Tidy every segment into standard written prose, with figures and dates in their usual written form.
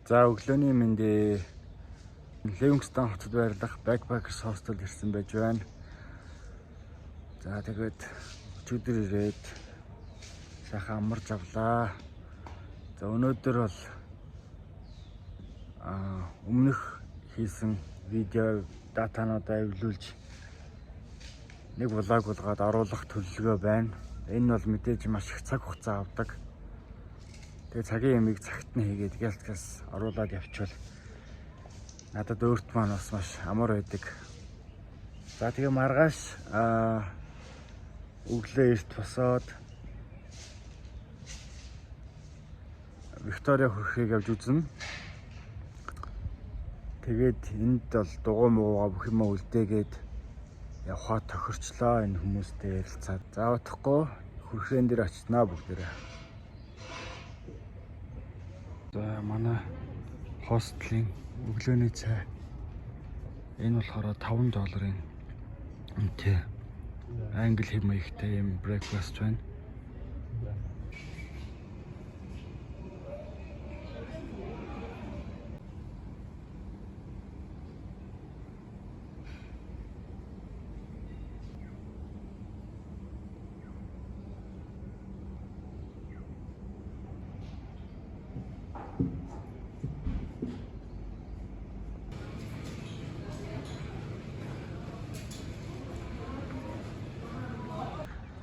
За өглөөний мэндэ Livingston хотод байрлах Backpackers Hostel ирсэн байж байна. За тэгээд өчигдөр ирээд сайхан амарч авлаа. За өнөөдөр бол өмнөх хийсэн видео датануудаа эвлүүлж нэг влог болгоод оруулах төлөвлөгөө байна. Энэ бол мэдээж маш их цаг хугацаа авдаг. Тэгээ цагийн ямиг цагт нь хийгээд гялтгаас оруулаад явчихвал надад өөрт маань бас маш амар байдаг. За тэгээ маргааш өглөө эрт босоод Виктория хөрхийг явж үзнэ. Тэгээд энд бол дугуй муугаа бүх юм үлдээгээд явхаа тохирчлоо энэ хүмүүстэй ярилцаад. За утахгүй хөрхэн дээр очсноо бүгдээрээ. За манай хостлийн өглөөний цай. Энэ болохоор $5 үнэтэй. Англи хэм маягтай юм breakfast байна.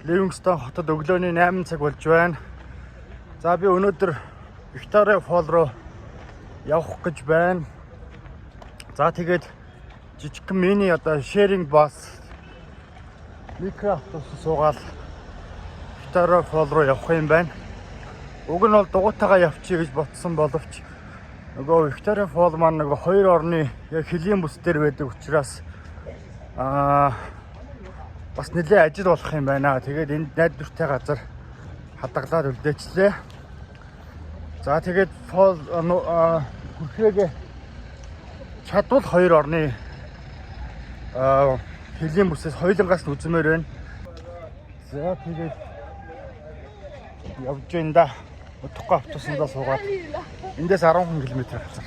Livingston хотод өглөөний 8 цаг болж байна. За би өнөөдөр Victoria Fall руу явах гэж байна. За тэгээд жижигхэн мини sharing bus микроавтобус суугаад Victoria Fall руу явах юм байна. Уг нь бол дугуйтайгаа явчих гэж ботсон боловч нөгөө Victoria Fall маань нөгөө хоёр орны яг хөлийн бүс дээр байдаг учраас бас нэлээд ажил болох юм байна. Тэгээд энд найдвартай газар хадгалаад үлдээчлээ. За тэгээд Fall хөрхөөг чадвал хоёр орны хөлийн бүсээс хоёулангаас нь үзмээр байна. За тэгээд явж байна да. Утгагүй автобусандаа суугаад эндээс 10 км газар.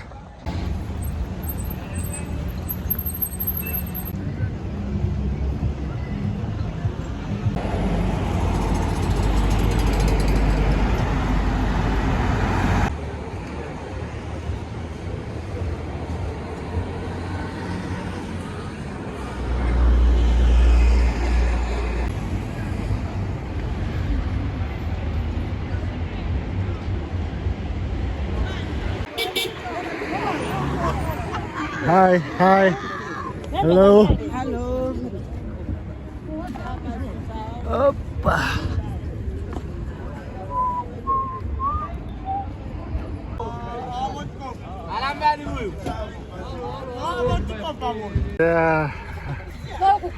Hi, hi. Hello. Hello. Oppa. Yeah.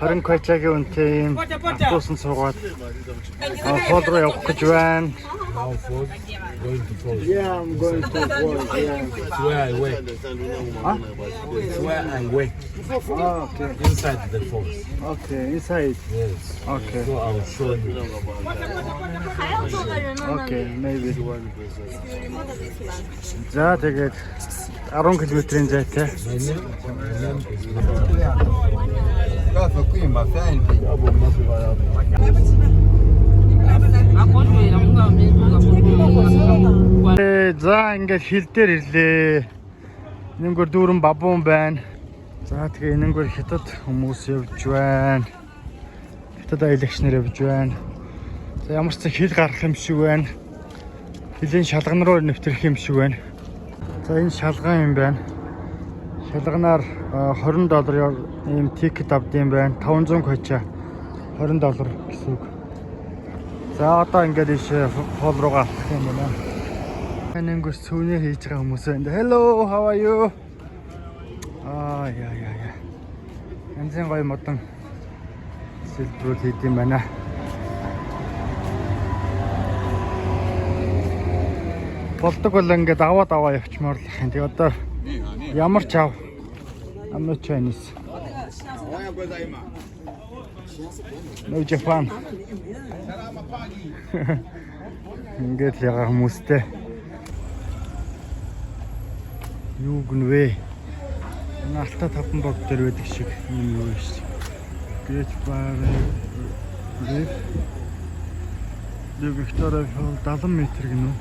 Харин кочагийн үнэтэй юм автобусан суугаад Fall руу явах гэж байна. Going to Falls. Yeah, I'm going to Fall. Yeah. It's where I work. Huh? It's where I work. Oh, okay. Inside the falls. Okay, inside. Yes. Okay. So I'll show you. Okay, maybe. За тэгээд 10 км-ийн зайтай. My name is За ингээд хил дээр ирлээ. Нэнгөр дүүрэн бабуун байна. За тэгээ нэнгөр хятад хүмүүс явж байна. Хятад аялагч нар явж байна. За ямар ч хил гарах юм шиг байна. Хилийн шалган руу нэвтрэх юм шиг байна. За энэ шалган юм байна. Шалганаар $20 ийм тикет авдсан байна. 500 коча $20 гэсэн үг. За одоо ингээд ийш Fall руугаа авах юм байна. Нэнгөр сүүнээ хийж байгаа хүмүүс байна. Hello, how are you? Яа. Янзын гоё модон сэлбэрүүд хийд юм байна. Болдог бол ингээд аваа явчмаар л юм. Тэг одоо ямар ч ав. I'm not Chinese. No Japan. Ингээд яга хүмүүстэй. Юу гэнвэ? Энэ Алтай 5 бог дээр байдаг шиг юм юу шүү. Great Barrier Reef Victoria Falls 70 м гэнэ.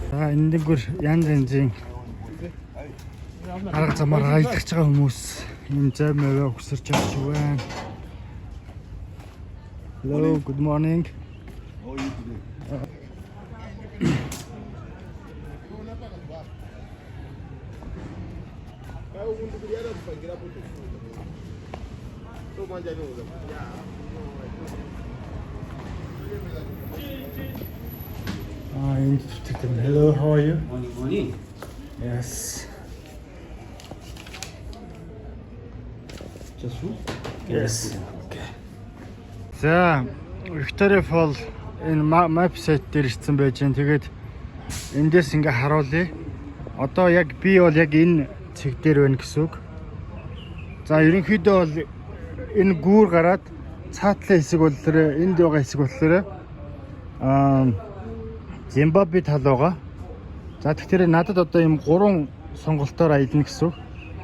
За энэ дээгүүр янз янзын арга замаар аялдаж байгаа хүмүүс ийм зам аваа өгсөрч авч байна. Hello, good morning. How are you today? Hello, how are you? Morning. Yes. Just food? Yes. Okay. За, Victoria Falls энэ map site дээр ирсэн байж гэн. Тэгээд эндээс ингээ харуулъя. Одоо яг би бол яг энэ цэг дээр байна гэсэн үг. За, ерөнхийдөө бол энэ гүүр гараад цаатлын хэсэг болохоор энд байгаа хэсэг болохоор Зимбабве тал байгаа. За тэгэхээр надад одоо ийм 3 сонголтоор аялна гэсэн үг.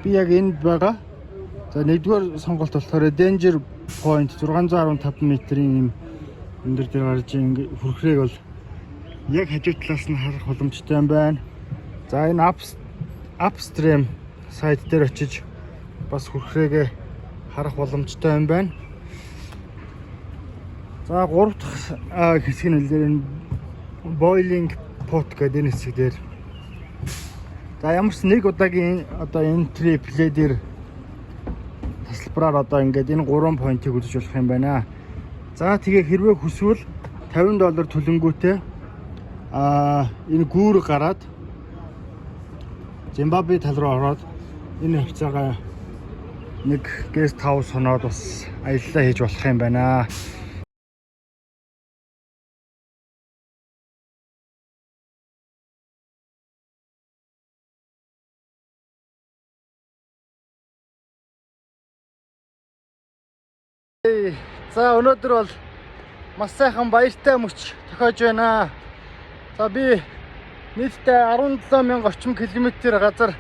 Би яг энд байгаа. За нэгдүгээр сонголт болохоор Danger Point 615 м-ийн юм өндөр дээр гарч ингээ хүрхрээг бол яг хажуу талаас нь харах боломжтой юм байна. За энэ upstream сайт дээр очиж бас хүрхрээгээ харах боломжтой юм байна. За 3 дахь хэсэг нь энэ Boiling Pot гэдэг энэ хэсэг дээр. За ямар ч нэг удаагийн одоо entry play дээр тасалбараар одоо ингээд энэ 3 point-ийг үзэж болох юм байна. За тэгээ хэрвээ хүсвэл $50 төлөнгүүтээ энэ гүүр гараад Зимбабве тал руу ороод энэ хавцаага нэг guest house хоноод бас аяллаа хийж болох юм байна. За өнөөдөр бол маш сайхан баяртай мөч тохиож байна. За би нийтдээ 17,000 орчим километр газар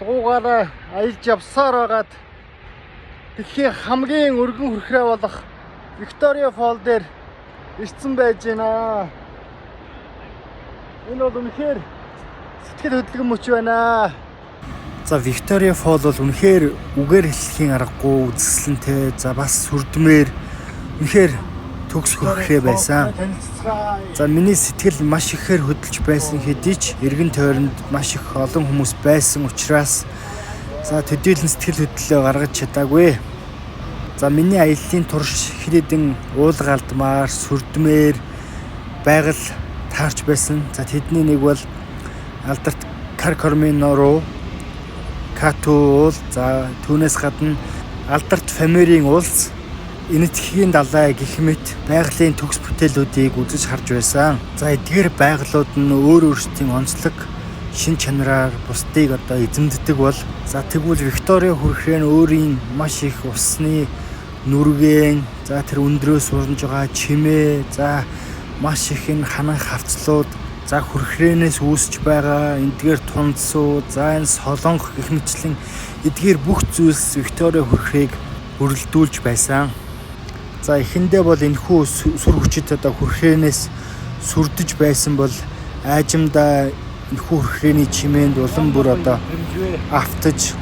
дугуйгаараа аялж явсаар байгаад дэлхийн хамгийн өргөн хүрхрээ болох Victoria Falls дээр ирсэн байж байна. Энэ бол үнэхээр сэтгэл хөдлөн мөч байна. За Victoria Falls бол үнэхээр үгээр хэлхийн аргагүй үзэсгэлэнтэй, за бас сүрдмээр үнэхээр төгс хүрхрээ байсан. За миний сэтгэл маш ихээр хөдөлж байсан хэдий ч эргэн тойронд маш их олон хүмүүс байсан учраас за төдийлөн сэтгэл хөдлөлөө гаргаж чадаагүй. За миний аяллаа турш хэд хэдэн уулгаалдмаар сүрдмээр байгаль таарч байсан. За тэдний нэг бол алдарт Каркормино руу Кату уул, за түүнээс гадна алдарт Фамерийн уулс, Энэтхэгийн далай гэх мэт байгалийн төгс бүтээлүүдийг үзэж харж байсан. За эдгээр байгалууд нь өөр өөрсдийн онцлог шин чанараар бусдыг одоо эзэмддэг бол за тэгвэл Victoria хүрхрээ нь өөрийн маш их усны нүргэн, за тэр өндрөөс урамж байгаа чимээ, за маш их энэ ханан хавцлууд, за хүрхрээнээс үүсч байгаа эдгээр тунцсуу, за энэ солонх гэх мэтлэн эдгээр бүх зүйлс Victoria хүрхрээг өрөлдүүлж байсан. За эхэндээ бол энэхүү сүр хүчит одоо хүрхрээнээс сүрдэж байсан бол айжимдаа энэхүү хүрхрээний чимээнд улам бүр одоо автаж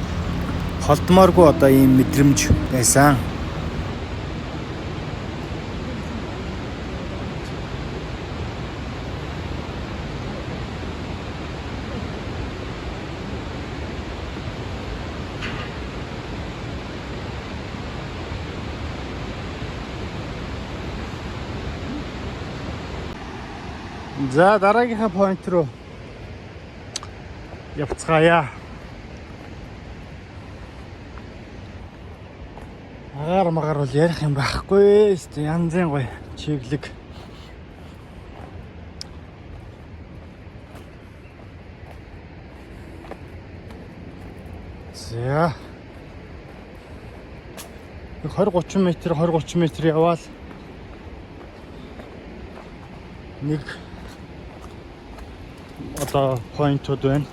холдмооргүй одоо ийм мэдрэмж байсан. За дараагийнхаа point руу явцгаая. Агаар магаар бол ярих юм байхгүй. Янзын гоё чиглэг. За 20-30 м яваал нэг одоо поинтууд байна.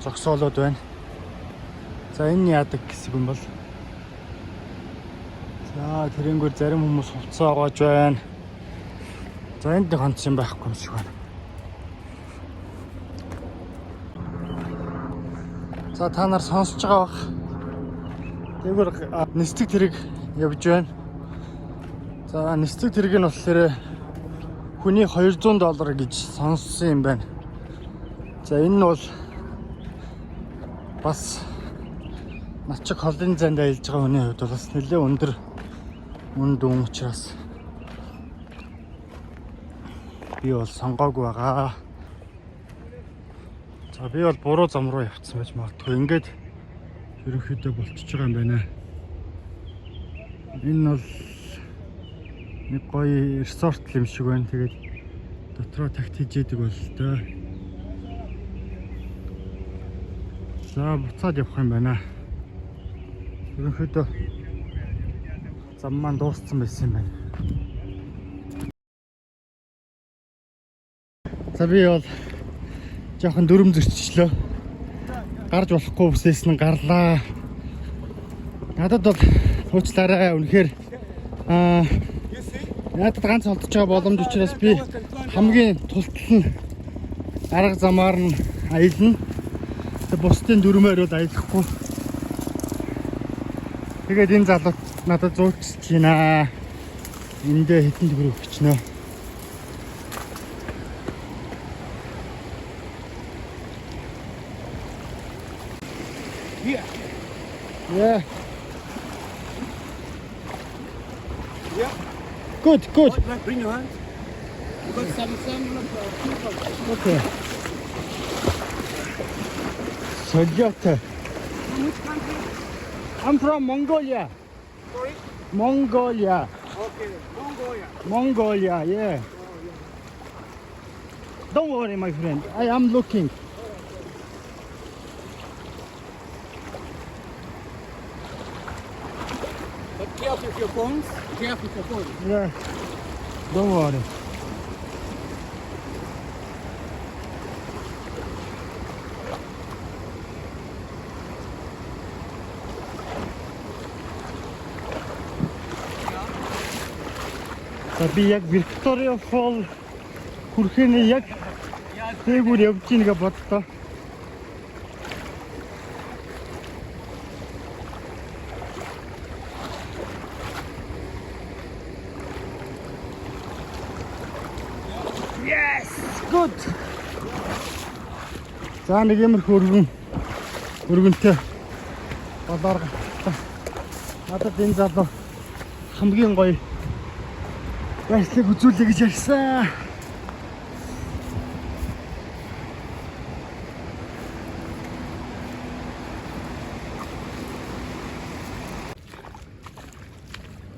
зогсоолоод байна. За энэ яадаг хэсэг юм бол. За тэрнгүүр зарим хүмүүс хувцас оогоож байна. За энд нэг хонц юм байхгүй юм шиг байна. За та нар сонсож байгаа бах. Тэгвэр нисдэг тэрэг явж байна. За нисдэг тэрэг нь болохоор хүний $200 гэж сонссон юм байна. За энэ нь бол бас начиг холын занд аялж байгаа хүний хувьд бол бас нэлээд өндөр үн дүн учраас би бол сонгоогүй байгаа. За би бол буруу зам руу явцсан байж магадгүй. Ингээд ерөнхийдөө болчихж байгаа юм байна. Энэ бол нэг гоё resort юм шиг байна. Тэгээд дотроо такт хийж яадаг бол тоо. За буцаад явах юм байна. Ерөнхийдөө зам маань дууссан байсан юм байна. За би бол жоохон дүрм зөрчлөө. Гарч болохгүй бүсээс нь гарлаа. Надад бол уучлаарай. Үнэхээр надад ганц холдож байгаа боломж учраас би хамгийн тултал нь арга замаар нь аялна. Бусдын дүрмээр бол аялахгүй. Тэгээд энэ залуу надад зуучж байна. Эндээ хэдэн төгрөг өгчнөө. Yeah. Yeah. Good, good. Bring your hand. You got some Okay. Sagyata. From which country? I'm from Mongolia. Sorry? Mongolia. Okay, Mongolia. Mongolia, yeah. Don't worry, my friend. I am looking. But careful with your phones. Careful with your phones. Yeah. Don't worry. За би яг Victoria Fall хүрэхний яг дээгүүр явж ийн гэж бодлоо. Yes, good. За нэг юм өргөнтэй болоор надад энэ залуу хамгийн гоё байшлыг үзүүлээ гэж ярьсан.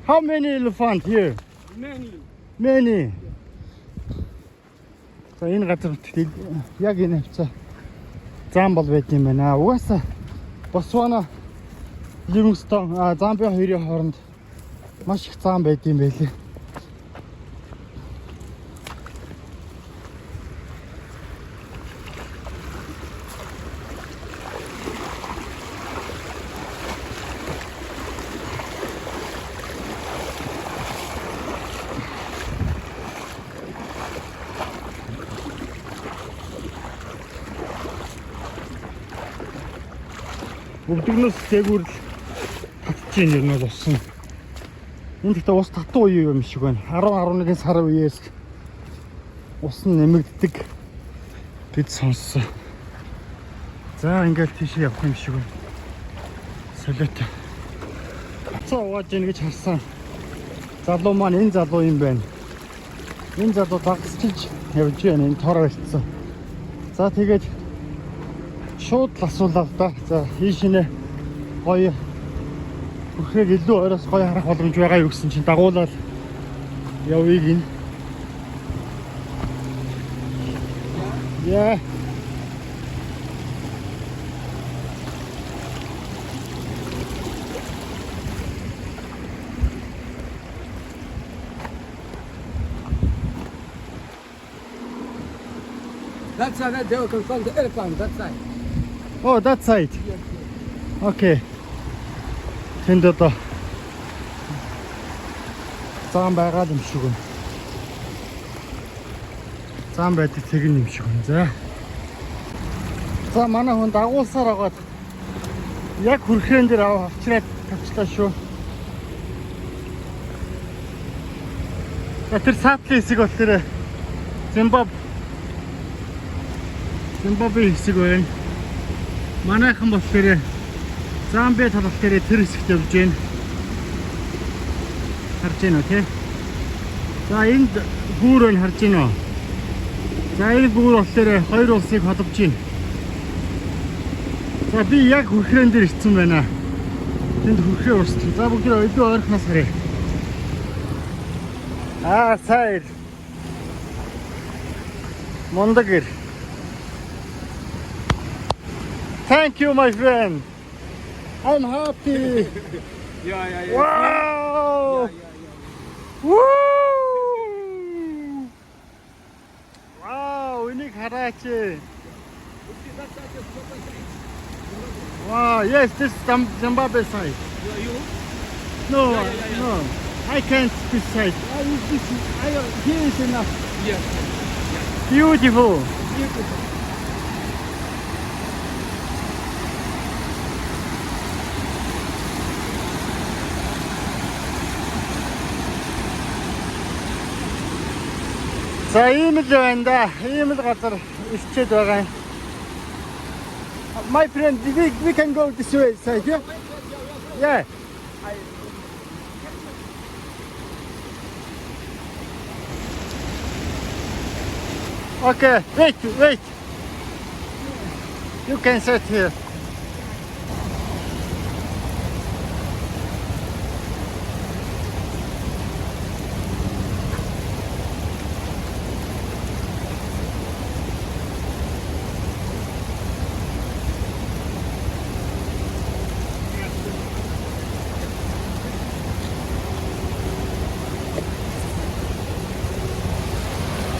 How many elephants here? Many. За энэ газар яг энэ хавцаа зам бол байт юм байна. Угаасаа Ботсвана, Ливингстон, Замбиа хоёрын хооронд маш их зам байт юм байлээ. Өвдөгнөөс дээгүүр татчихын юм бол болсон. Энд ихтэй ус татуу үе юм шиг байна. 10-11 сарын үеэс ус нь нэмэгддэг гэж сонссон. За ингээл тийш явах юм шиг байна. Солиотой. Цаа угааж ийн гэж харсан. Залуу маань энэ залуу юм байна. Энэ залуу дагсчилж явж байна. Энэ тор байлцсан. За тэгээд шууд л асуулаа л да. За хийшинэ гоё бүхээр илүү ороос гоё харах боломж байгаа юу гэсэн чинь дагуулаад явъя гин. Yeah. That's how they will control the elephant, that side. Oh, that side. Okay. Тэнд одоо зам байгаад юм шиг байна. Зам байдаг цэгэн юм шиг байна. За манай хүн дагуулсаар агаад яг хүрхэн дээр авчираад тавчлаа шүү. Тэр саатлын хэсэг бол тэр Зимбабве хэсэг байна. Манайхан бол тэр Замбиа талх дээр тэр хэсэгт явж байна. Харж байна уу тий? За энд гүүр байна харж байна уу? За энэ гүүр бол тэр хоёр улсыг холбож байна. За би яг хүрхэн дээр ирсэн байна. Тэнд хүрхээ урсгал. За бүгд өдөө ойрхоноос харъя. Сайр. Мондагэр. Thank you, my friend. I'm happy. Yeah. Wow. Yeah. Woo. Wow, ini Karachi. Wow, yes, this is Zimbabwe side. You? No, Yeah. no, I can't this side. Here is enough. Yes. Beautiful. Beautiful. За ийм л байна да. Ийм л газар ирчээд байгаа юм. My friend, we can go this way side, yeah? Yeah. Okay, wait. You can sit here.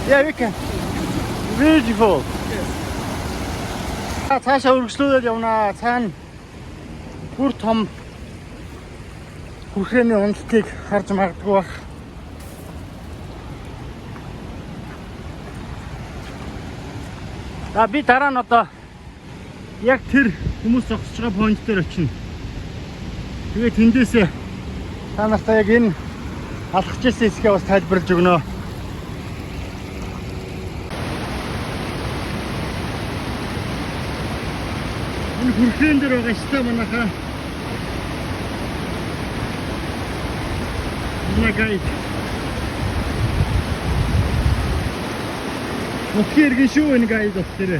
Yeah, we can. Beautiful. Цаашаа үргэлжлүүлээд явнаа. Цаана бүр том хүрхээний уналтыг харж магадгүй бах. Би дараа нь одоо яг тэр хүмүүс зогсож байгаа point дээр очино. Тэгээд тэндээсээ та нартай яг энэ алхаж ирсэн хэсгээ бас тайлбарлаж өгнө. Энэ хүрхэн дээр байгаа штэ манайхаа. Нагай. Өөхөр гişүү энэ гайд өөхөр.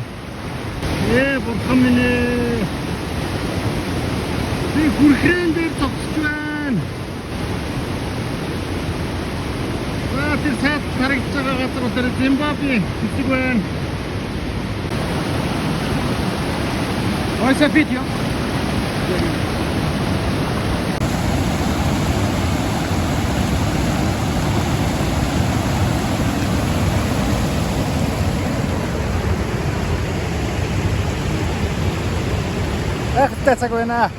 Бурхан минь ээ. Би хүрхэн дээр зогсож байна. Тэр сайд харагдаж байгаа газар тэр Зимбабве хэсэг байна. What's a video? Цаг байна.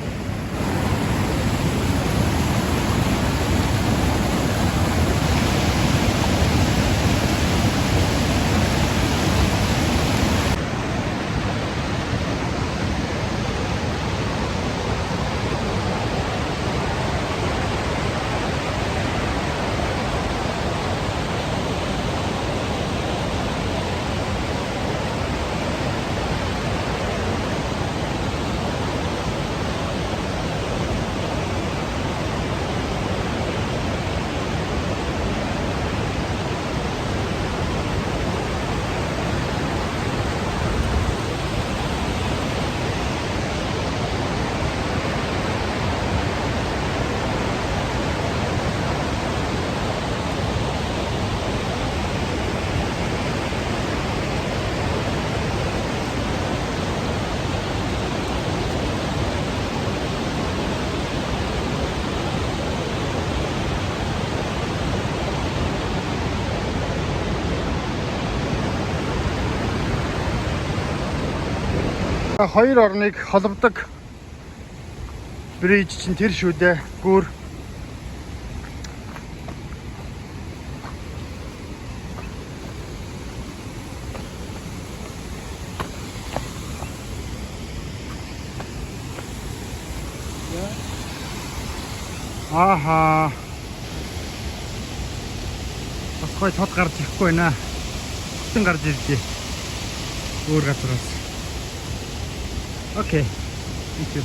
Хоёр орныг холбодог бриж чинь тэр шүү дээ. Гүүр. Аха. Бас гой тод гарч ирэхгүй байна. Бүтэн гарч ирлээ. Өөр газараас. Окей. Thank you.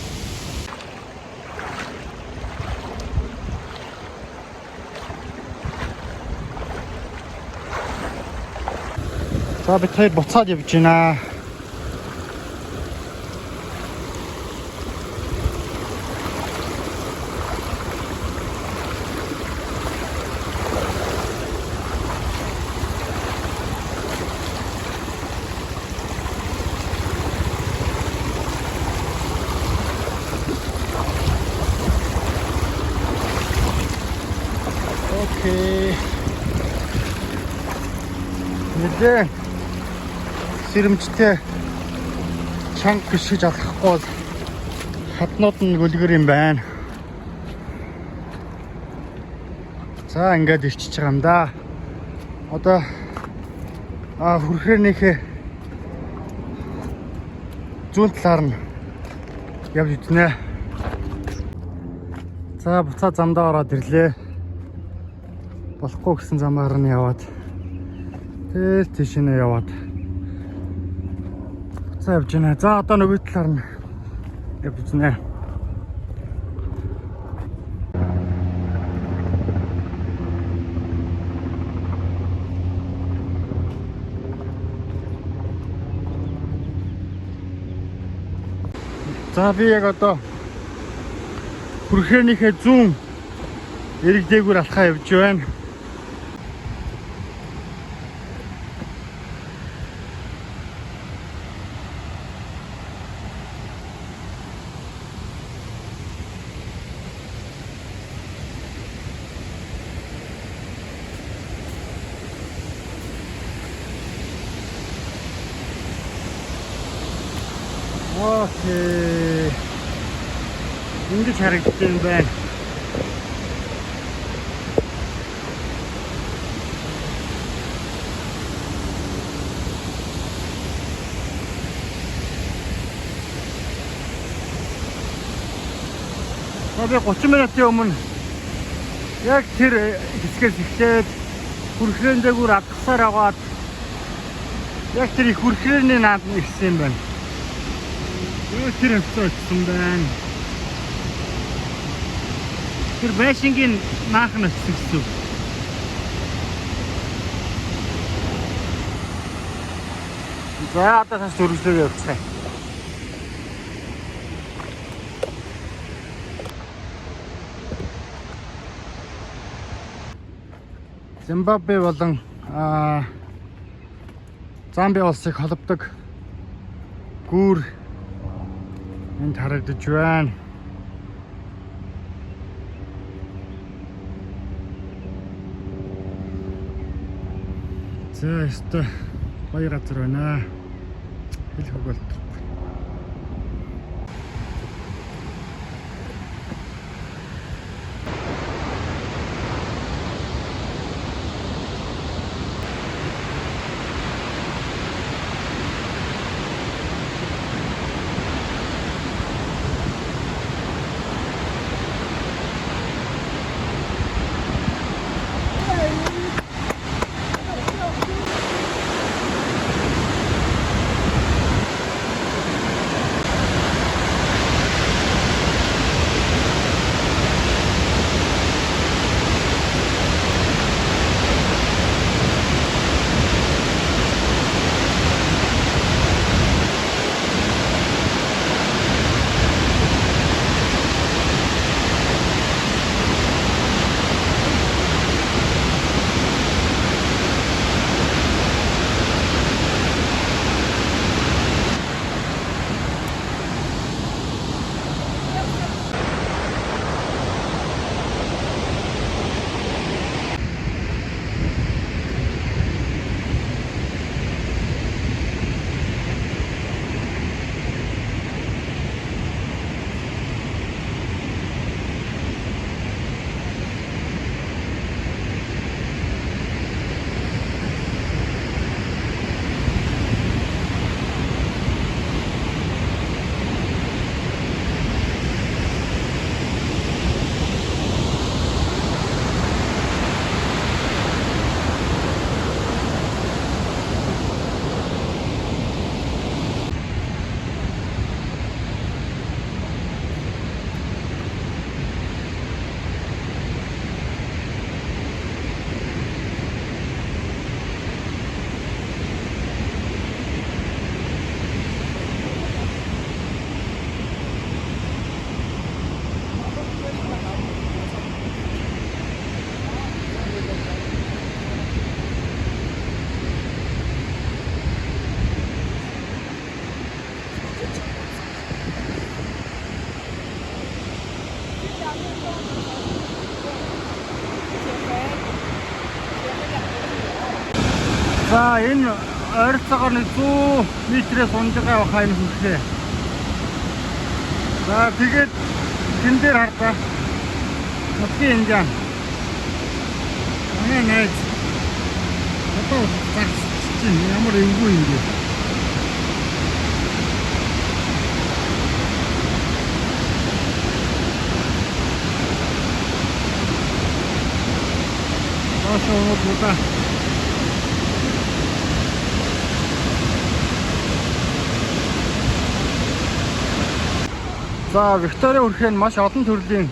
За бид хоёр буцаад явж байна. Окей. Мэдээ. Сэрэмжтэй чанга гიშгэж алхахгүй бол хатнууд нь гөлгөр юм байна. За ингээд ирчихэж байгаа юм да. Одоо хүрхээрнийхээ зүүн талаар нь явж идэнэ. За буцаа замдаа ороод ирлээ. Болохгүй гэсэн замаар нь яваад тэр тийш нэ яваад буцаа явж байна. За одоо нөгөө талаар нь явж идэнэ. За би яг одоо хүрхээрнийхээ зүүн эрэг дээгүүр алхаа явж байна. Окей. Ингэж харагдаж юм байна. Би 30 минутын өмнө яг тэр хэсгээс эхлээд хүрхрэн дээгүүр алхасаар аваад яг тэр их хүрхрээний наад нь ирсэн юм байна. Тэр хэвчээ очсон байна. Тэр байшингийн наах нь очсон гэсэн. За одоо тас дөрвөлөө явуулцгаая. Зимбабве болон Замби улсыг холбодог гүүр энд харагдаж байна. За өстө гоё газар байна. Хэлэх үг болтол. За энэ ойролцоогоор нэг 100 метрээс унжгаа явах энэ хүрхээ. За тэгээд тэн дээр хардаа. Нутгийн инжан. Манай найз. Одоо чинь ямар эвгүй юм бэ? Ошоо. За Виктория хүрхээ нь маш олон төрлийн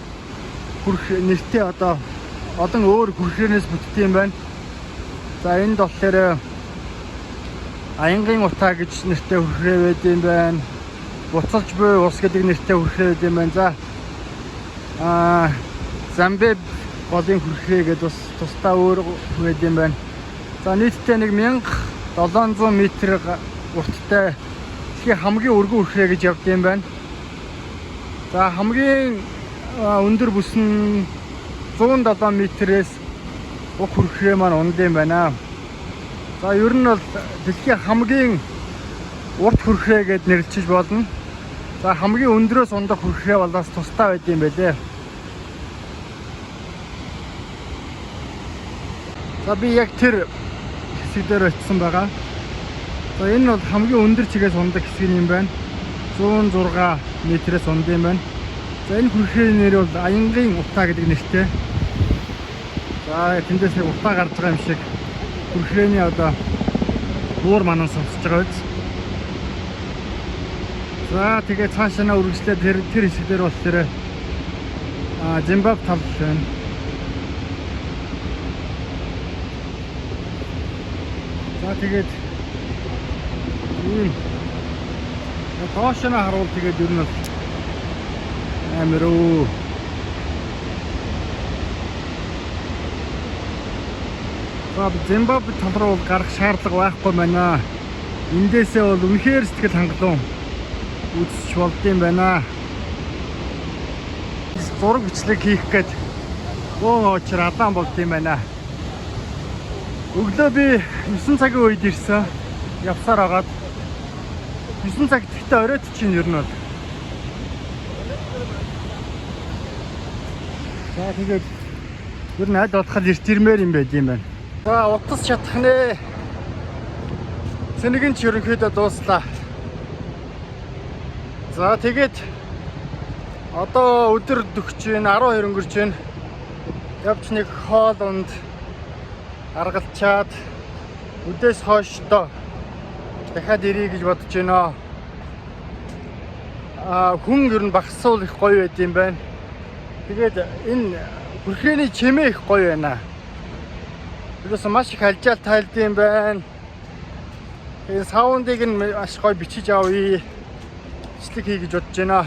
хүрх нэртэй одоо олон өөр хүрхээрнээс бүтдсэн юм байна. За энд болохоор Аянгийн утаа гэж нэртэй хүрхээ байд юм байна. Буцалж буй ус гэдэг нэртэй хүрхээ байд юм байна. За Замбеб голын хүрхээ гэдэг бас тусдаа өөр байд юм байна. За нийтдээ нэг 1700 м урттай дэлхийн хамгийн өргөн хүрхээ гэж явд юм байна. За хамгийн өндөр бүс нь 107 м-ээс уг хүрхээ маань унд юм байна. За ер нь бол дэлхийн хамгийн урт хүрхээ гэд нэрлэж болно. За хамгийн өндрөөс ундах хүрхээ бол бас тусдаа байд юм байлээ. За би яг тэр хэсэг дээр очсон байгаа. За энэ бол хамгийн өндөр чигээс ундаг хэсэг юм байна. 106 м-ээс унд юм байна. За энэ хүрхээний нэр бол Аянгийн утаа гэдэг нэртэй. За тэндээс нэг утаа гарч байгаа юм шиг хүрхээний одоо уур манан сонсож байгаа биз. За тэгээд цаашаа үргэлжлээд тэр хэсэг дээр бол тэр Зимбаб тал байна. За тэгээд тоошоо харуул тэгээд ер нь бол амар уу. За Зимбаб тал руу гарах шаардлага байхгүй байна. Эндээсээ бол үнэхээр сэтгэл хангалуун үзэж болдсон байна. Зураг бичлэг хийх гээд очир адаан болд юм байна. Өглөө би 9 цагийн үед ирсэн. Явсаар агаад 9 цагт ихтэй оройд чинь ер нь бол. За тэгээд ер нь аль болоход эрт ирмээр юм байд юм байна. За утас чадах нэ. Цэнэгэн ч ерөнхийдөө дууслаа. За тэгээд одоо өдөр 40 12 өнгөрч байна. Явж нэг хоолунд аргалчаад өдөөс хойш доо дахиад ирье гэж бодож байна. Хүн ер нь багасуул их гоё байд юм байна. Тэгээд энэ хүрхээний чимээ их гоё байна. Тэрээс маш их алжаал тайлд юм байна. Энэ саундыг нь маш гоё бичиж авъя. Бичлэг хий гэж бодож байна.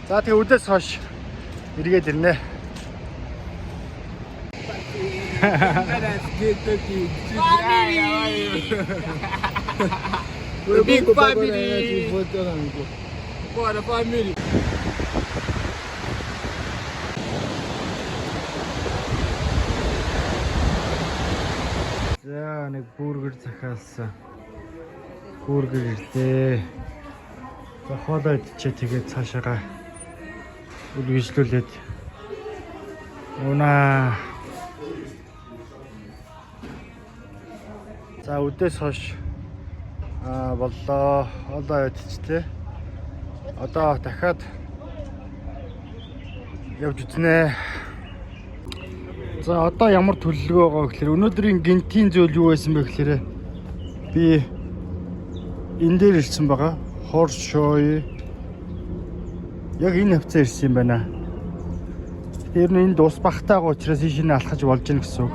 За тэгээ өдөөс хойш эргээд ирнэ. Big family. What a family. За нэг бүргэр захиалсан. Бүргэр ирлээ. За хоолой идчихээ тэгээд цаашаага үргэлжлүүлээд унаа. За өдөөс хойш боллоо. Хоолой идчихлээ. Одоо дахиад явж үзнэ. За одоо ямар төлөвлөгөө байгаа гэхээр өнөөдрийн гинтийн зүйл юу байсан бэ гэхээр би энэ дээр ирсэн байгаа. Хоршой. Яг энэ хавцаа ирсэн юм байна. Тэр нь энд ус багтаагаа учраас ийшээ алхаж болж гэнэ гэсэн үг.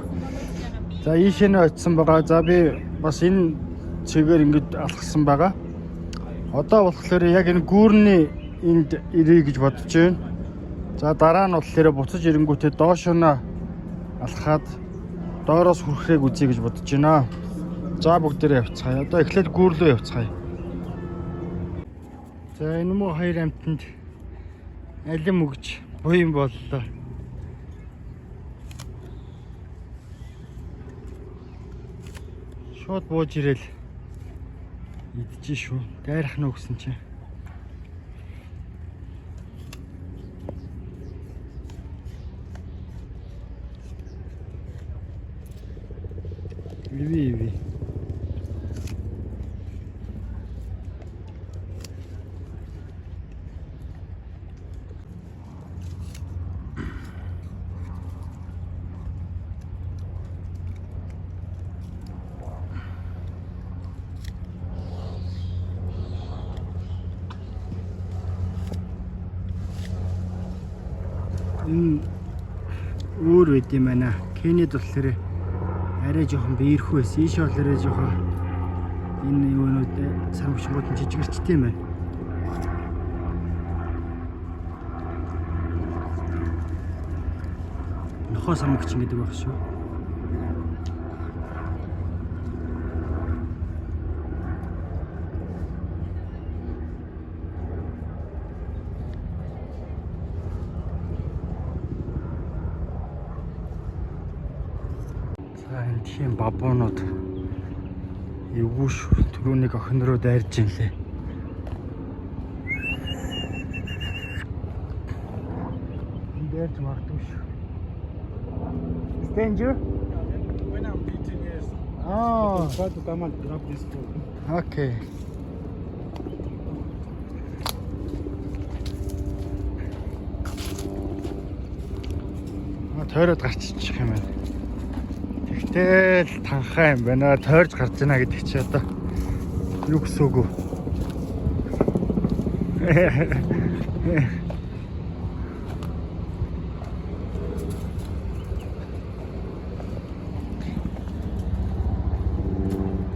За ийшээ нь очисон байгаа. За би бас энэ чигээр ингэж алхсан байгаа. Одоо болохоор яг энэ гүүрний энд ирье гэж бодож байна. За дараа нь болохоор буцаж ирэнгүүтээ доошооноо алхаад доороос хүрхрээг үзье гэж бодож байна. За бүгдээрээ явцгаая. Одоо эхлээд гүүрлөө явцгаая. За энэ муу хоёр амтанд алим өгж Буян боллоо. Шууд бууж ирэл идчихэ шүү. Дайрах нь өгсөн чинь. Иви. Өөр байд юм байна. Кенед болохоор арай жоохон биерхүү байсан. Ийш болохоор жоохон энэ юунууд сармчгууд нь жижигэрчтэй юм байна. Нохоо сармагч гэдэг байх шүү. Тийм бабуунууд эвгүй шүү. Түрүүнийг охин руу дайрж юм лээ. Дайрж магадгүй шүү. Stranger? When I'm eating, yes. Oh. Try to come and grab this food. Okay. Тойроод гарчих юм байна. Тэгтэл танхаа юм байна. Тойрж гарч ийна гэдэг чи одоо юу гэсэн үг вэ?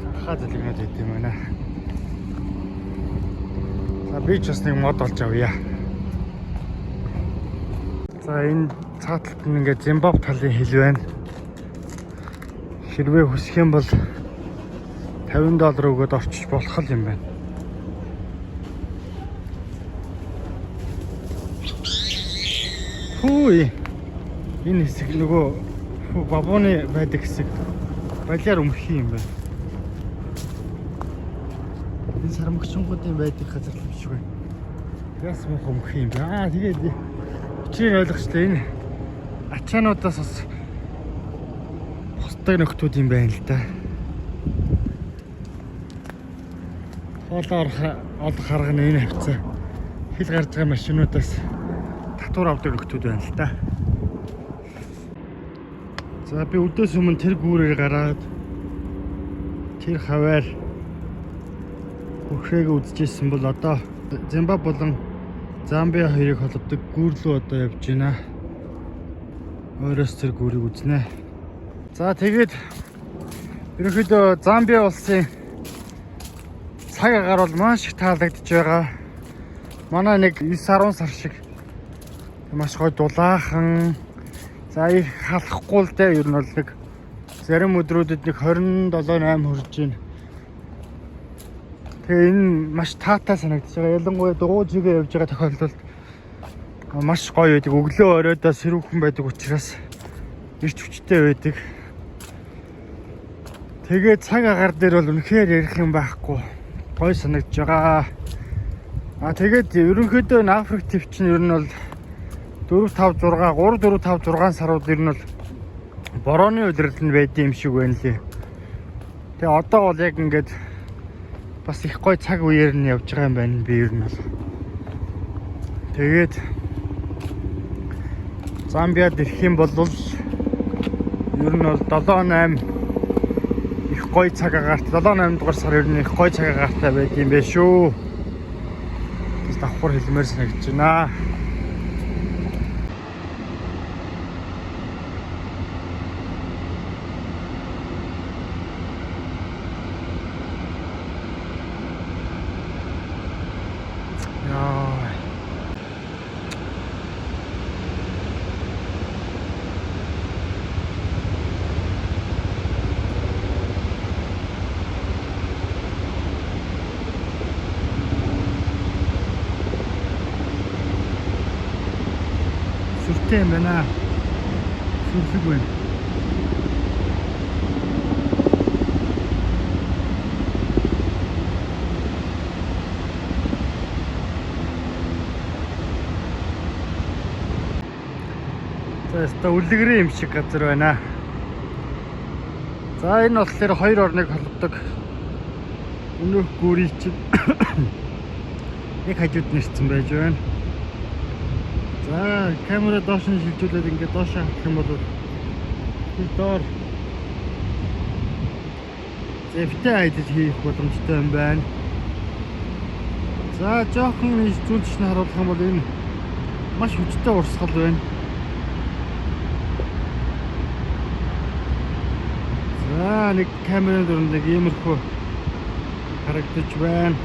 Танхаа залгинаад байт юм байна. За би ч бас нэг мод олж авъя. За энэ цааталт нь ингээд Зимбабwe талын хил байна. Хэрвээ хүсэх юм бол $50 өгөөд орчиж болох юм байна. Хөөе. Энэ хэсэг нөгөө бабууны байдаг хэсэг балиар өмөрх юм байна. Энэ сармагчингуудын байдаг газар л биш үү? Яс мох өмөрх юм байна. Тэгээд чи ойлгочлаа энэ ачаануудаас бас бусдаг нөхдүүд юм байна л да. Хоолоор олох харгана энэ хавцаа хил гарч байгаа машинуудаас татвар авдаг нөхдүүд байна л да. За би өдөөс өмнө тэр гүүрээр гараад тэр хаваар хөрхөөг үзчихсэн бол одоо Зимбабwe болон Замбиа хоёрыг холбодог гүүр рүү одоо явж байна. Өөрөөс тэр гүүрийг үзнэ. За тэгээд ерөнхийдөө Замбиа улсын цаг агаар бол маш их таалагдж байгаа. Манай нэг 9-10 сар шиг маш гоё дулаахан. За их халахгүй л дээ ер нь бол нэг зарим өдрүүдэд нэг 27-8 хүрж байна. Тэгээ энэ маш таатай санагдаж байгаа. Ялангуяа дуу чигээ явж байгаа тохиолдолд маш гоё байдаг. Өглөө оройдоо сэрүүхэн байдаг учраас ирч хүчтэй байдаг. Тэгээ цаг агаар дээр бол үнэхээр ярих юм байхгүй. Гоё санагдаж байгаа. Тэгээд ерөнхийдөө Африк төв чинь ер нь бол 3-4-5 сарууд ер нь бол борооны улирал нь байдсан юм шиг байна лээ. Тэгээ одоо бол яг ингээд бас их гоё цаг үеэр нь явж байгаа юм байна би ер нь бол. Тэгээд Замбиад ирэх юм бол ер нь бол 7-8 их гоё цаг агаарт 7-8 дугаар сар ер нь их гоё цаг агаартай байд юм бэ шүү. Бас давхар хэлмээр санагдаж байна. Сүртэй юм байна. Сүрсэг байна. За үлгэрээ юм шиг газар байна. За энэ болохоор хоёр орныг холбодог өнөөх гүрий чинь нэг хажууд нэрсэн байж байна. За камера доош нь шилжүүлээд ингээд доош харах юм бол доор зэвтэй айдаж хийх боломжтой юм байна. За жоохон зүйлч нь харуулах юм бол энэ маш хүчтэй урсгал байна. За нэг камерын дөрөнд нэг иймэрхүү харагдаж байна.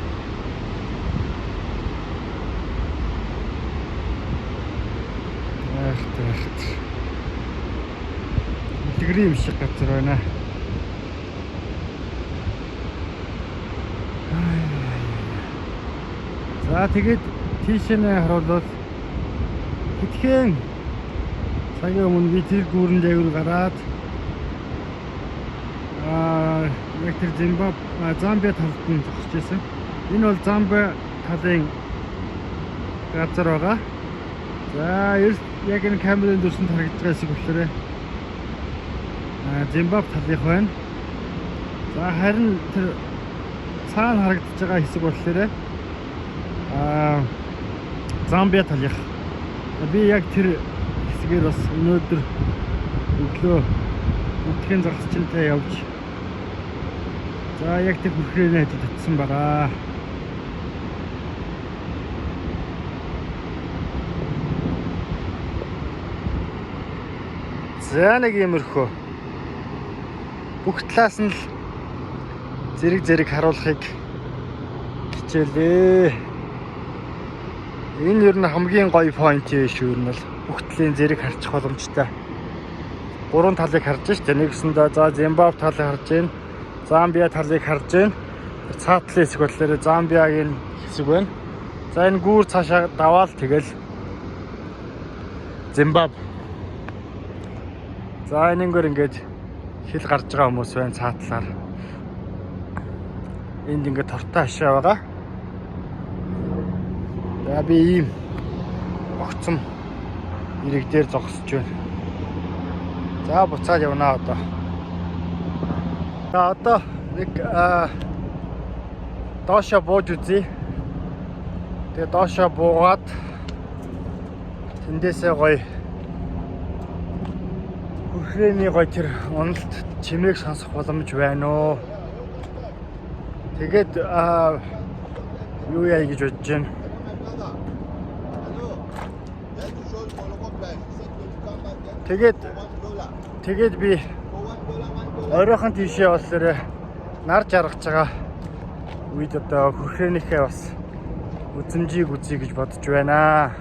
Ахт. Үлгэрээ юм шиг газар байна. За тэгээд тийш нэ харуулбал хэдхэн цагийн өмнө би тэр гүүрэн дээгүүр гараад яг тэр Замбиа талд нь зогсож байсан. Энэ бол Замбиа талын газар байгаа. За яг энэ камерын дүрсэнд харагдаж байгаа шиг болохоор Зимбабwe талынх байна. За харин тэр цаана харагдаж байгаа хэсэг болохоор Замбиа талынх. Би яг тэр хэсгээр бас өнөөдөр өглөө нутгийн загасчинтай явж за яг тэр хүрхрээний хажууд очсон байгаа. За нэг иймэрхүү бүх талаас нь л зэрэг харуулахыг хичээлээ. Энэ ер нь хамгийн гоё point шүү нь л бүх талын зэрэг харчих боломжтой. Гурван талыг харж штэ. Нэгсэндээ за Зимбабwe талыг харж байна. Замбиа талыг харж байна. Цаатлын хэсэг болохоор Замбиагийн хэсэг байна. За энэ гүүр цаашаа даваал тэгэл Зимбабwe. За энэгээр ингээд хил гарч байгаа хүмүүс байна цаатлаар. Энд ингээд тортой хашаа байгаа. За би ийм огцом ирэг дээр зогсож байна. За буцаад явнаа одоо. За одоо нэг доошо бууж үзье. Тэгээ доошо буугаад тэндээсээ гоё хүрхрээний гоё тэр уналт чимээг сонсох боломж байна уу. Тэгээд юу яа гэж бодож байна. Тэгээд би оройхон тийшээ болохоор нар жаргаж байгаа үед одоо хүрхрээнийхээ бас үзмжийг үзье гэж бодож байна.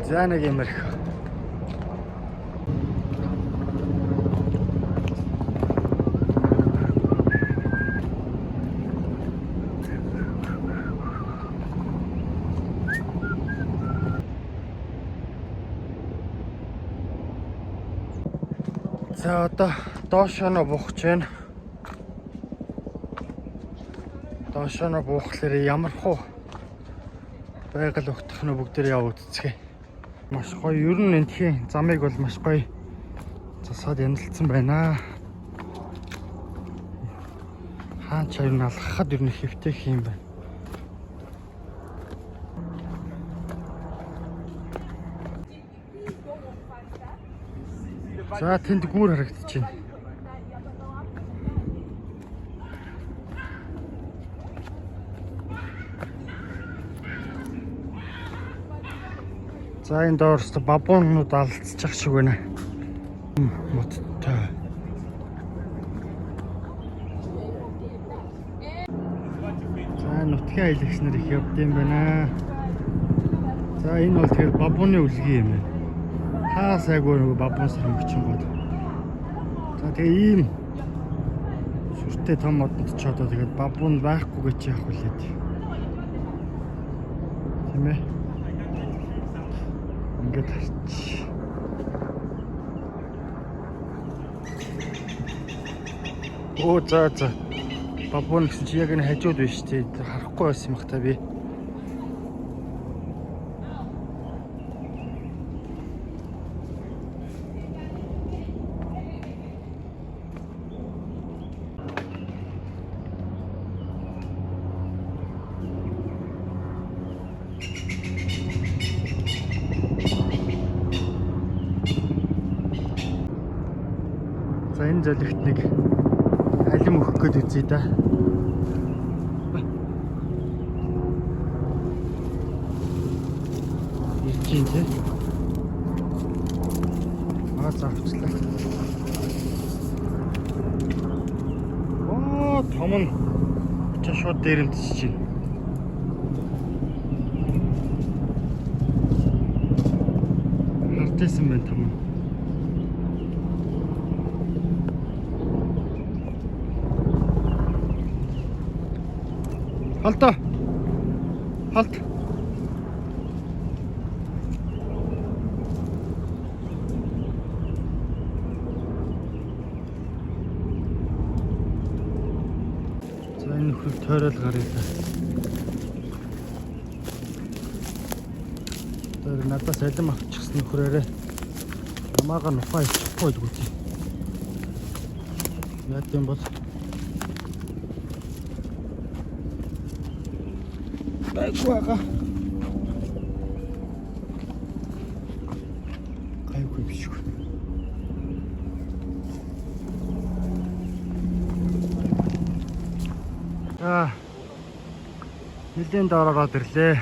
За нэг юмэрх. За одоо доошоо буух гэж байна. Доошоо буухлаар ямар хуу байгаль өгтөх нь бүгдээ яв үзцгээ. Маш гоё. Ер нь энтхийн замыг бол маш гоё засаад янзалцсан байна. Хаан чаяр нь алхахад ер нь хэвтэй юм байна. За тэнд гүүр харагдаж байна. За энэ доорс бабуунууд алдчих шиг байна. Моттой. За нутгийн аялагч нар их явд юм байна. За энэ бол тэгэхээр бабууны үлгий юм байна. Хаасайгүй нөгөө бабуун сар мөчин гол. За тэгээ ийм сүртэй том модод ч одоо тэгээд бабуун байхгүй гэж яах вүлээ. Тийм ээ. ингээд харчих. Оо за. Бабуун гэсэн чи яг энэ хажууд биш тий. Харахгүй байсан юм бах та би. За энэ золигт нэг алим өгөх гээд үзье да. Иржин тий. Завчлаа. Оо том нь чи шууд дээрэмдчих чинь. Хартайсан байна том нь. Halt. За энэ нөхрийг тойрол гарыг та. Тэр надаас алим авчихсан нөхрөөрөө намаагаа нухаа ичихгүй л гүйтээ. Яа гэм бол Айгуага. Айгүй биш үү. Нилийн доороод ирлээ.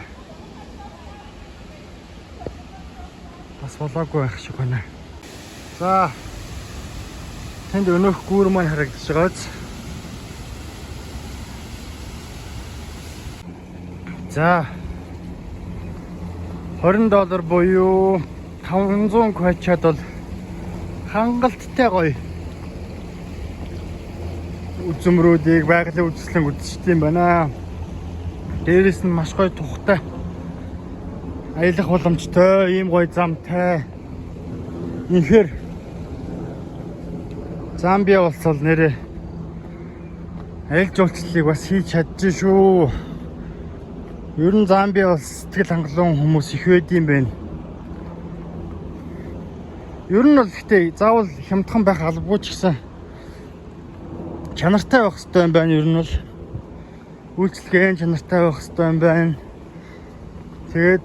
Бас болоогүй байх шиг байна. За. Тэнд өнөөх гүүр маань харагдаж байгааз. За $20 буюу 500 квачад бол хангалттай гоё үзмрүүдийг байгалийн үзэсгэлэн үзчихсэн юм байна. Дээрээс нь маш гоё тухтай аялах боломжтой, ийм гоё замтай. Инхээр Замбиа улс бол нэрээ аялал жуулчлалыг бас хийж чадчих шүү. Ер нь Замбиа улс сэтгэл хангалуун хүмүүс их байд юм байна. Ер нь бол гэхдээ заавал хямдхан байх албагүй ч гэсэн чанартай байх хэрэгтэй юм байна. Ер нь бол үйлчлэгээ чанартай байх хэрэгтэй юм байна. Тэгээд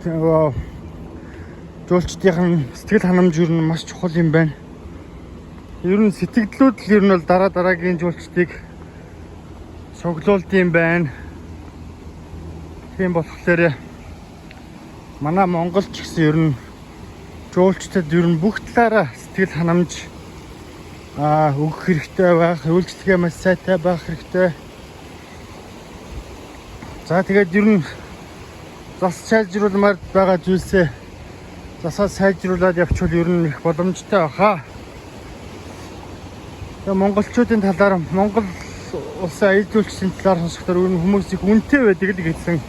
жуулчдын сэтгэл ханамж ер нь маш чухал юм байна. Ер нь сэтгэлдлүүд л ер нь бол дараагийн жуулчдыг цуглуулд юм байна. Тийм болохоор манай Монголч гэсэн ер нь жуулчдад ер нь бүх талаараа сэтгэл ханамж өгөх хэрэгтэй байх, үйлчлэгээ маш сайтай байх хэрэгтэй. За тэгээд ер нь зас сайжруулмаар байгаа зүйлсээ засаа сайжруулад явчихвал ер нь их боломжтой баха. Тэгээд монголчуудын талаар Монгол улсын аялал жуулчлалын талаар сонсохоор ер нь хүмүүс их үнэтэй байдаг л гэсэн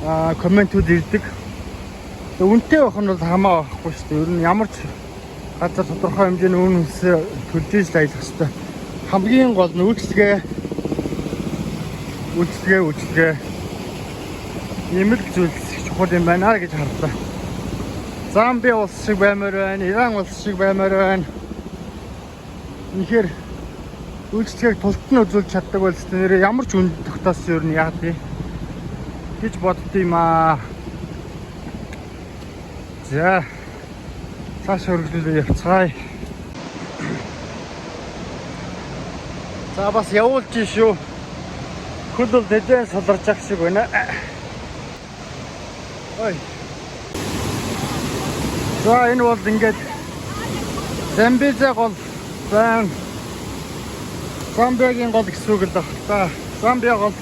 комментүүд ирдэг. Үнэтэй байх нь бол хамаа байхгүй шүү дээ. Ер нь ямар ч газар тодорхой хэмжээний үн хөлсөө төлж иж аялах хэрэгтэй. Хамгийн гол нь үйлчлэгээ. Ийм л зүйлс чухал юм байна гэж харлаа. Замбиа улс шиг баймаар байна, Иран улс шиг баймаар байна. Үнэхээр үйлчлэгийг тулт нь үзүүлж чаддаг байлс нэрээ ямар ч үнд тогтоосон ер нь яа тий гэж боддгийм аа. За цааш хөргөлөө явцгаая. За бас явуулж шүү. Хөл бол дэдэн соларч ах шиг байна. Ой. За энэ бол ингээд Замбиа гол байна. Замбиагийн гол гэсэн үг л байна. Замбиа гол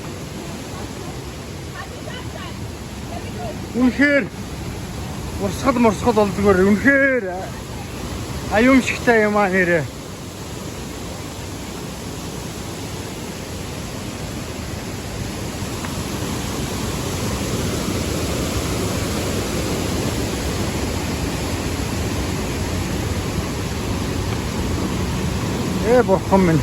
үнэхээр мурсгал болдгоор үнэхээр аюумшигтай юм аа нэрээ. бурхан минь.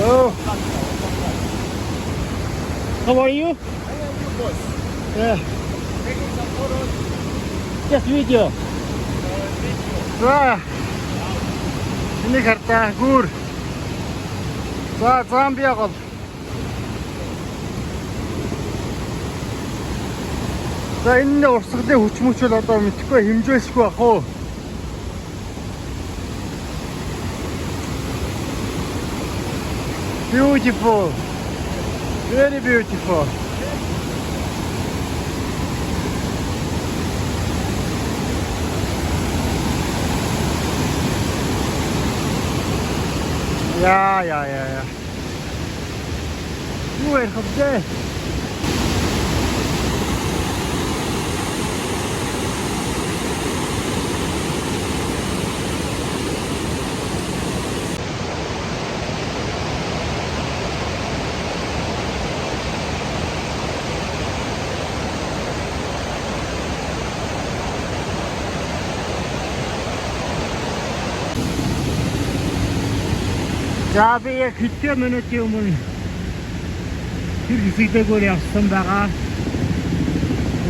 Oh. How are you? Yeah. Just video. За. Энийг хартаа гүр. За Замбиа гол. За энэ урсгалын хүч мөчөл одоо мэдхгүй хэмжээсгүй бах уу. Beautiful. Very beautiful. Yeah. You are up. За би яг хэдэн минутын өмнө тэр хэсэгдээгүүр явсан байгаа.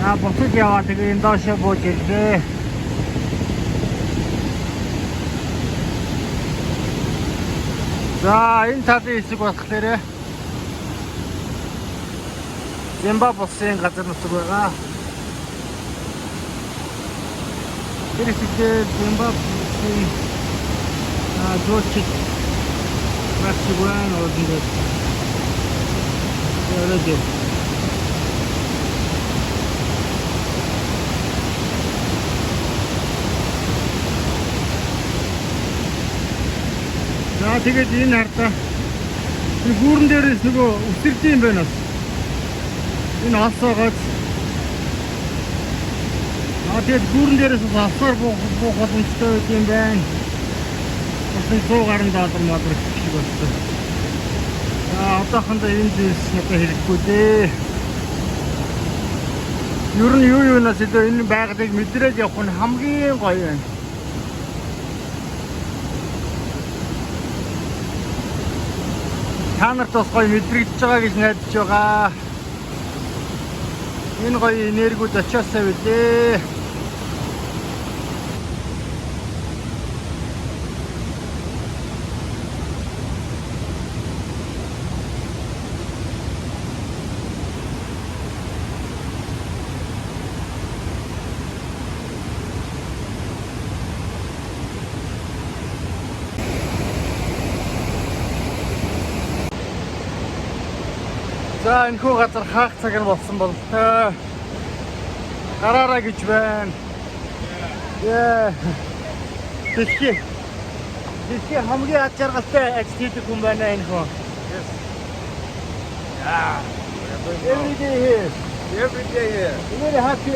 За буцаж яваа тэгээ энэ доошоо бууж ирлээ. За энэ талын хэсэг болохоор Зимбабвегийн газар нутаг байгаа. Тэр хэсэгт Зимбабвегийн жуулчид Рахтигуан ордонд яваад. За тэгээд энэ хартаа энэ гүүрэн дээрээс нөгөө үсэрдэг юм байна. Энэ алсаагаас тэгээд гүүрэн дээрээс алсаар буух боломжтой юм байна. Бас 100 гаруй доллар модор шиг болчихсон. Одоохондоо энэ зүйлс надад хэрэггүй дээ. Ер нь юунаас илүү энэ байгалыг мэдрээд явах нь хамгийн гоё байна. Та нарт бас гоё мэдрэгдэж байгаа гэж найдаж байгаа. Энэ гоё энергиуд очиосаа билээ. За энэ хүү газар хаах цаг нь болсон бол гараараа гэж байна. Яа. Дэлхийн хамгийн ад жаргалтай ажил хийдэг хүн байна энэ хүү. Every day here. Very happy.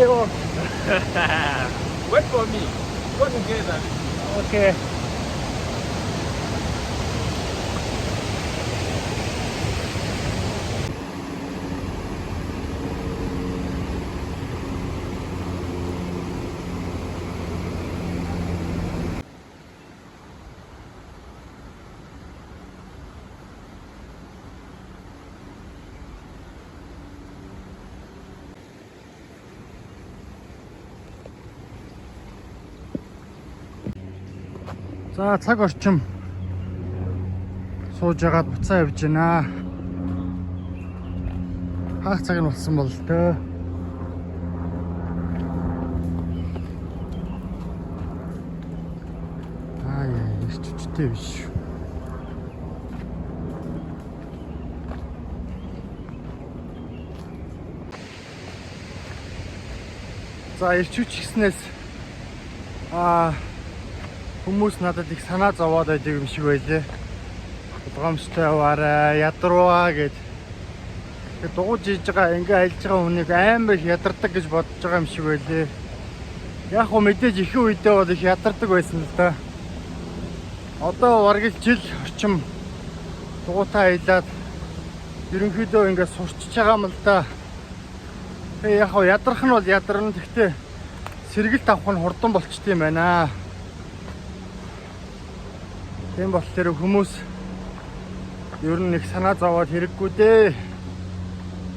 Wait for me. Go together. Okay. За цаг орчим сууж агаад буцаа явж байна. Хаах цаг нь болсон бол төө. Ирч хүчтэй биш. За ирч хүч гиснээс хүмүүс надад их санаа зовоод байдаг юм шиг байлээ. Болгоомжтой яваарай, ядрууаа гэж. Тэгээд дууж иж байгаа ингээ альж байгаа хүнийг амар их ядардаг гэж бодож байгаа юм шиг байлээ. Яг хөө мэдээж их үедээ бол их ядардаг байсан л да. Одоо бараг жил орчим дугуйтаа аялаад ерөнхийдөө ингээ сурчиж байгаа юм л да. Тэгээ яг хөө ядрах нь бол ядарна. Гэхдээ сэргэлт авах нь хурдан болчт юм байна. Тийм болохоор хүмүүс ер нь их санаа зовоод хэрэггүй дээ.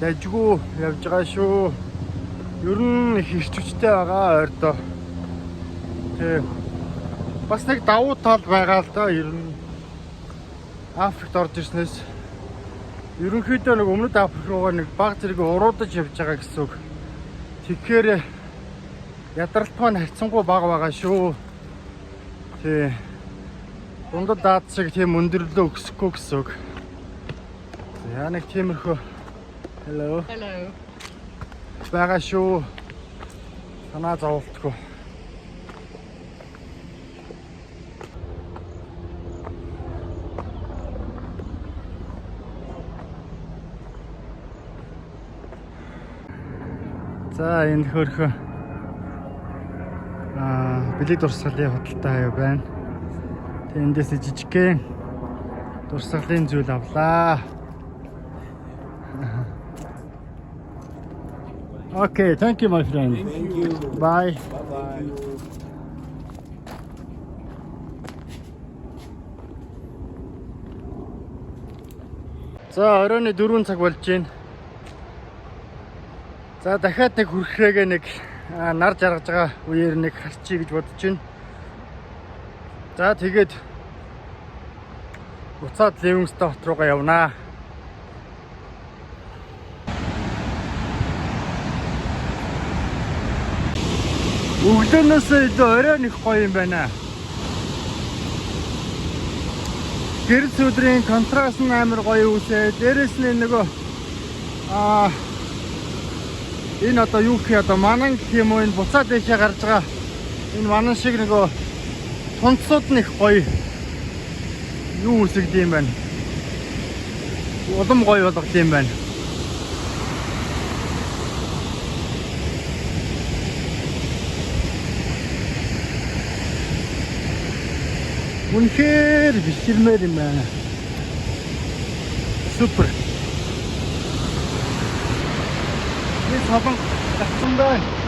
Дажгүй явж байгаа шүү. Ер нь их ирчвчтэй байгаа ойрдоо. Тэг. Бас нэг давуу тал байгаа л да. Ер нь Африкт орж ирснээс ерөнхийдөө нэг өмнөд Африк руугаа нэг баг зэрэг уруудаж явж байгаа гэсэн үг. Тэгэхээр ядралтгүй нь харьцангуй бага байгаа шүү. Тэг. Дундад даад шиг тийм өндөрлөө өсөхгүй гэсэн үг. Яа нэг тиймэрхүү. Hello. Hello. Бага шүү. Санаа зовлтгүй. За энэ хөрхөө бэлэг дурсгалын худалдаа хаяа байна. Тэг эндээс жижигхэн дурсгалын зүйл авлаа. Okay, thank you my friend. Thank you. Bye. Bye-bye. За оройн 4 цаг болж байна. За дахиад нэг хүрхрээг нэг нар жаргаж байгаа үеэр нэг харчий гэж бодож байна. За тэгээд буцаад Ливингстон хот руугаа явнаа. Өглөөнөөс илүү оройн их гоё юм байна. Гэрэл өдрийн контраст нь амар гоё үсээ. Дээрээс нь нөгөө энэ одоо юу гэх одоо манан гэх юм уу энэ буцаад дэшээ гарч байгаа. Энэ манан шиг нөгөө тунцууд нь их гоё. Юу үсэгд юм байна. Улам гоё болгох юм байна. Үнэхээр биширмээр юм байна. Супер. Би сабан татсан байна.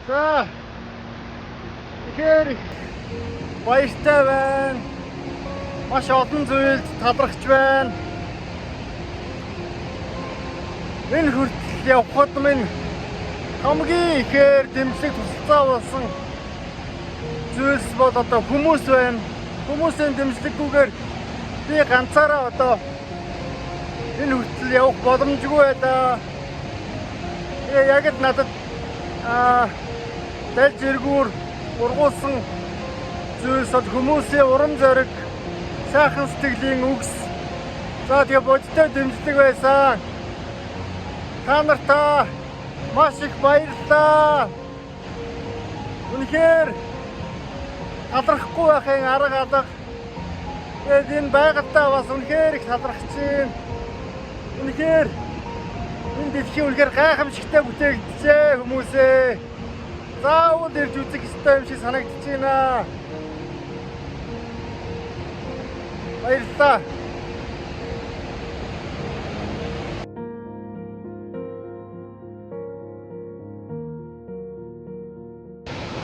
За. Тэгэхээр баяртай байна. Маш олон зүйлд талархж байна. Энэ хүртэл явхад минь хамгийн ихээр дэмжлэг тусалцаа болсон зүйлс бол одоо хүмүүс байна. Хүмүүсийн дэмжлэггүйгээр би ганцаараа одоо энэ хүртэл явах боломжгүй байлаа. Яг л надад дайж эргүүр ургуулсан зүйлс бол хүмүүсийн урам зориг, сайхан сэтгэлийн үгс. За тэгээ бодтой дэмжлэг байсан. Та нартаа маш их баярлалаа. Үнэхээр талархахгүй байхын арга алга. Тэгээд энэ байгальтаа бас үнэхээр их талархаж байна. Үнэхээр энэ дэлхийн үнэхээр гайхамшигтай бүтээгдэжээ хүмүүсээ. Заавал ирж үзэх ёстой юм шиг санагдаж байна. Баярлалаа.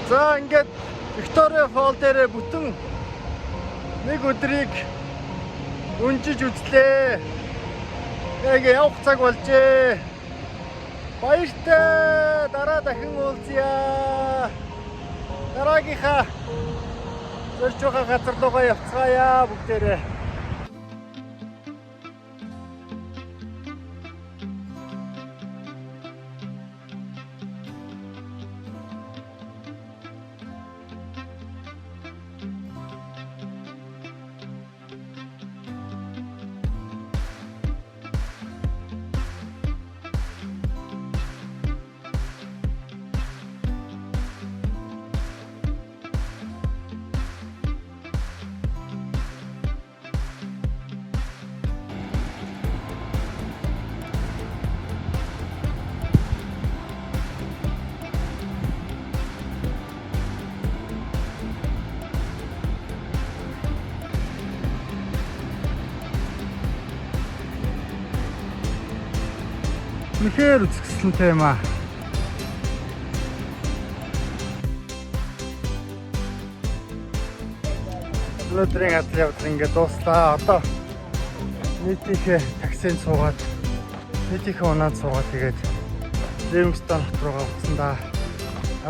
За ингээд Виктория Фол дээр бүтэн нэг өдрийг өнжиж үзлээ. Яг явах цаг болжээ. Баяртай. Дараа дахин уулзъя. Дараагийнхаа зорж байгаа газар руугаа явцгаая бүгдээрээ. Үнэхээр үзэсгэлэнтэй юм аа. Өнөөдрийн газар явдал ингээд дууслаа. Одоо нийтийнхээ таксинд суугаад, нийтийнхээ унаад суугаад тэгээд Ливингстон хот руугаа уцсандаа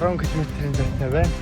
10 км-ийн зайтай байна.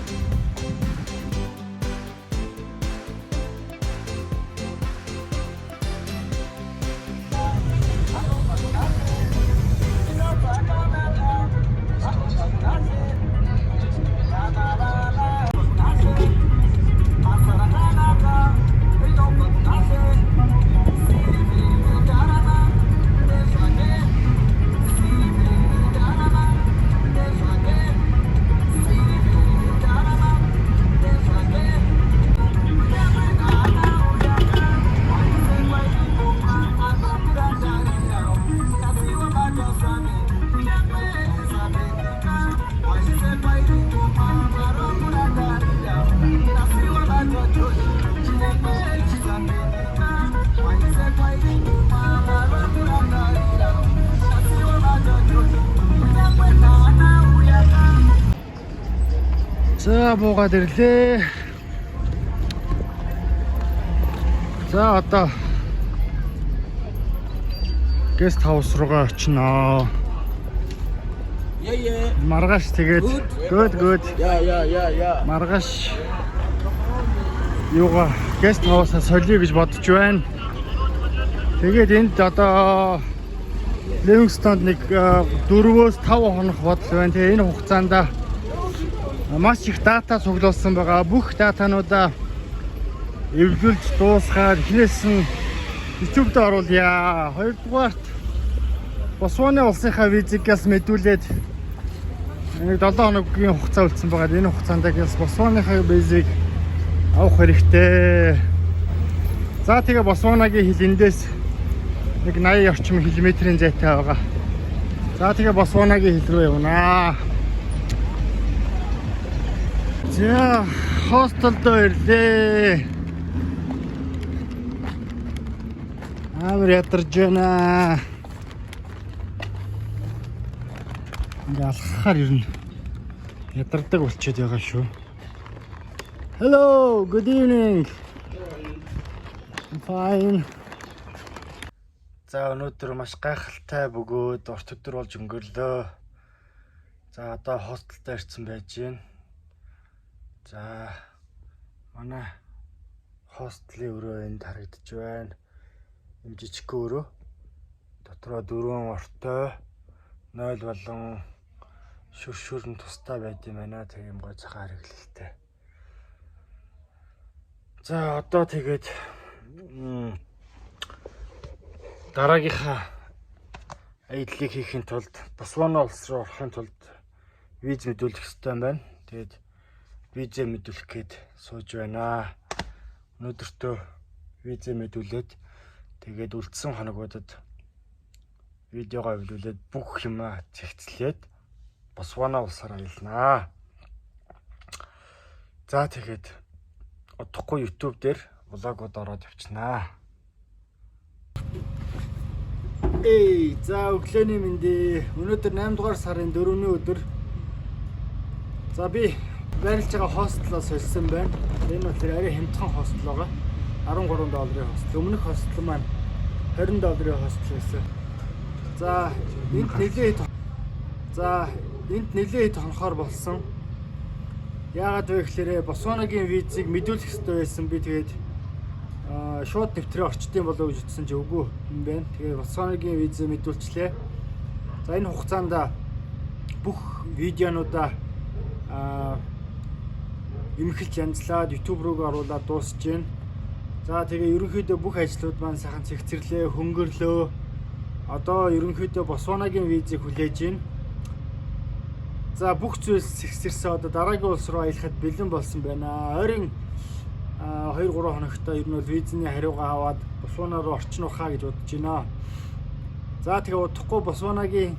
За буугаад ирлээ. За одоо гест хаус руугаа очиноо. Yeah. Маргааш тэгээд good. Yeah. Маргааш юугаа гест хаусаа солиё гэж бодож байна. Тэгээд энд одоо Ливингстонд нэг 4-5 хоног бодол байна. Тэгээ энэ хугацаанд маш их дата цуглуулсан байгаа. Бүх датануудаа эвлүүлж дуусгаад эхнээс нь YouTube-д оруулъя. Хоёрдугаарт Ботсваны улсынхаа визигээс мэдүүлээд нэг 7 хоногийн хугацаа үлдсэн байгаа. Энэ хугацаанд Ботсваныхаа визиг авах хэрэгтэй. За тэгээ Ботсванагийн хил эндээс нэг 80 орчим километрийн зайтай байгаа. За тэгээ Ботсванагийн хил рүү явнаа. За хостелд ирлээ. Амар ядарч байна. Ингээ алхахаар ирнэ. Ядардаг болчиход байгаа шүү. Hello, good evening. I'm fine. За өнөөдөр маш гайхалтай бөгөөд урт өдөр болж өнгөрлөө. За одоо хостелд ирсэн байж байна. За манай хостлийн өрөө энд харагдаж байна. Энэ жижиг өрөө. Дотроо 4 ортой 0 болон шүршүрэн тустай байд юм байна. Тэг юм гой цагаан хэрэглэлтэй. За одоо тэгээд дараагийнхаа аяллыг хийхин тулд Ботсвана улс руу орохын тулд виз мэдүүлэх хэрэгтэй юм байна. Тэгээд визээ мэдүүлэх гээд сууж байна. Өнөөдөртөө визээ мэдүүлээд тэгээд үлдсэн хоногудад видеогоо эвлүүлээд бүх юм зэгцлээд Ботсвана улсаар аялнаа. За тэгээд удахгүй YouTube дээр влогууд ороод явчихнаа. За өглөөний мэндэ. Өнөөдөр 8 дугаар сарын 4-ний өдөр. За би байрлаж байгаа хостелоо сольсон байна. Энэ бол арай хямдхан хостел байгаа. $13 хостел. Өмнөх хостел маань $20 хостел байсан. За энд нэлээд За энд нэлээд хонхоор болсон. Яагаад вэ гэхээр Ботсванагийн визийг мэдүүлэх хэрэгтэй байсан. Би тэгээд шууд нэвтрээ орчдсон болов гэж утсан чи үгүй юм байна. Тэгээд Ботсванагийн визээ мэдүүлчлээ. За энэ хугацаанд бүх видеонуудаа эмхэлж янзлаад YouTube руу оруулаад дуусж байна. За тэгээ ерөнхийдөө бүх ажлууд маань сайхан цэгцэрлээ, хөнгөрлөө. Одоо ерөнхийдөө Ботсванагийн визийг хүлээж байна. За бүх зүйлс цэгцэрсэн. Одоо дараагийн улс руу аялахад бэлэн болсон байна. Ойрын 2-3 хоногт ер нь бол визний хариугаа аваад Ботсвана руу орчих хаа гэж бодож байна. За тэгээ удахгүй Ботсванагийн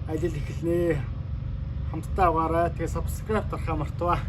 ажил эхэлнэ. Хамтдаа аваарай. Тэгээ subscribe дарахаа мартаваа.